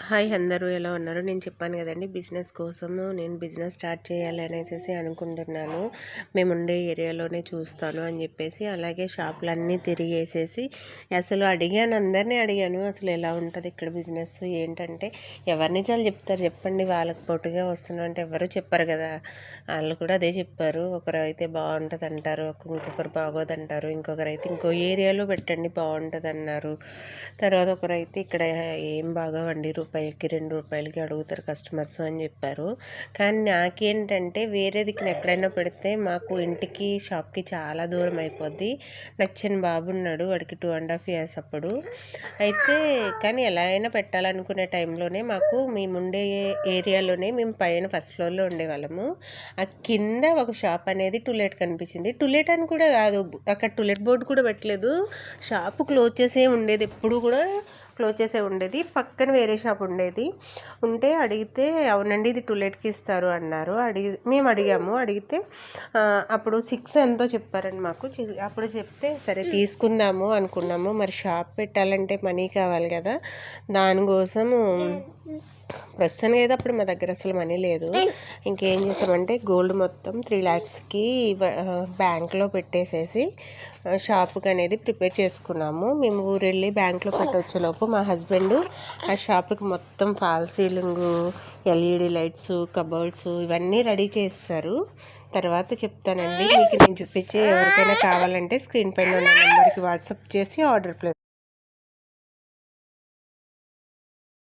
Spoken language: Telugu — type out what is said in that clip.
హాయ్ అందరూ ఎలా ఉన్నారు? నేను చెప్పాను కదండి బిజినెస్ కోసము నేను బిజినెస్ స్టార్ట్ చేయాలి అనేసి అనుకుంటున్నాను. మేముండే ఏరియాలోనే చూస్తాను అని చెప్పేసి అలాగే షాపులన్నీ తిరిగేసేసి అసలు అందరినీ అడిగాను అసలు ఎలా ఉంటుంది ఇక్కడ బిజినెస్ ఏంటంటే ఎవరిని చాలా చెప్తారు చెప్పండి, వాళ్ళకి పోటుగా వస్తున్నాం అంటే ఎవరు చెప్పరు కదా. వాళ్ళు కూడా అదే చెప్పారు. ఒకరు అయితే బాగుంటుంది అంటారు, ఇంకొకరు బాగోదు అంటారు, ఇంకొకరు అయితే ఇంకో ఏరియాలో పెట్టండి బాగుంటుంది అన్నారు. తర్వాత ఒకరైతే ఇక్కడ ఏం బాగోవండి, రూపాయికి 2 రూపాయలకి అడుగుతారు కస్టమర్స్ అని చెప్పారు. కానీ నాకేంటంటే వేరే దిక్కున ఎక్కడైనా పెడితే మాకు ఇంటికి షాప్కి చాలా దూరం అయిపోద్ది. నాకు చిన్న బాబు ఉన్నాడు, వాడికి 2.5 years అప్పుడు అయితే. కానీ ఎలా అయినా పెట్టాలనుకునే టైంలోనే మాకు మేముండే ఏరియాలోనే మేము పైన ఫస్ట్ ఫ్లోర్లో ఉండేవాళ్ళము. ఆ కింద ఒక షాప్ అనేది టులెట్ కనిపించింది. టులెట్ అని కూడా కాదు, అక్కడ టులెట్ బోర్డు కూడా పెట్టలేదు. షాపు క్లోజ్ చేసే ఉండేది, ఎప్పుడు కూడా క్లోజ్ చేసే ఉండేది. పక్కన వేరే షాప్ ఉండేది. ఉంటే అడిగితే అవునండి ఇది టులెట్కి ఇస్తారు అన్నారు. మేము అడిగితే అప్పుడు 6 ఎంతో చెప్పారండి మాకు. అప్పుడు చెప్తే సరే తీసుకుందాము అనుకున్నాము. మరి షాప్ పెట్టాలంటే మనీ కావాలి కదా, దానికోసము ప్రస్తుతానికి అయితే అప్పుడు మా దగ్గర అసలు మనీ లేదు. ఇంకేం చేసామంటే గోల్డ్ మొత్తం 3 lakhsకి బ్యాంక్లో పెట్టేసేసి షాప్కి అనేది ప్రిపేర్ చేసుకున్నాము. మేము ఊరు వెళ్ళి బ్యాంక్లో పెట్టొచ్చేలోపు మా హస్బెండ్ ఆ షాప్కి మొత్తం fall ceiling, LED lights, cupboards ఇవన్నీ రెడీ చేస్తారు. తర్వాత చెప్తానండి మీకు. నేను చూపించి ఎవరికైనా కావాలంటే స్క్రీన్ పైన ఉన్న నెంబర్కి వాట్సాప్ చేసి ఆర్డర్ ప్లేస్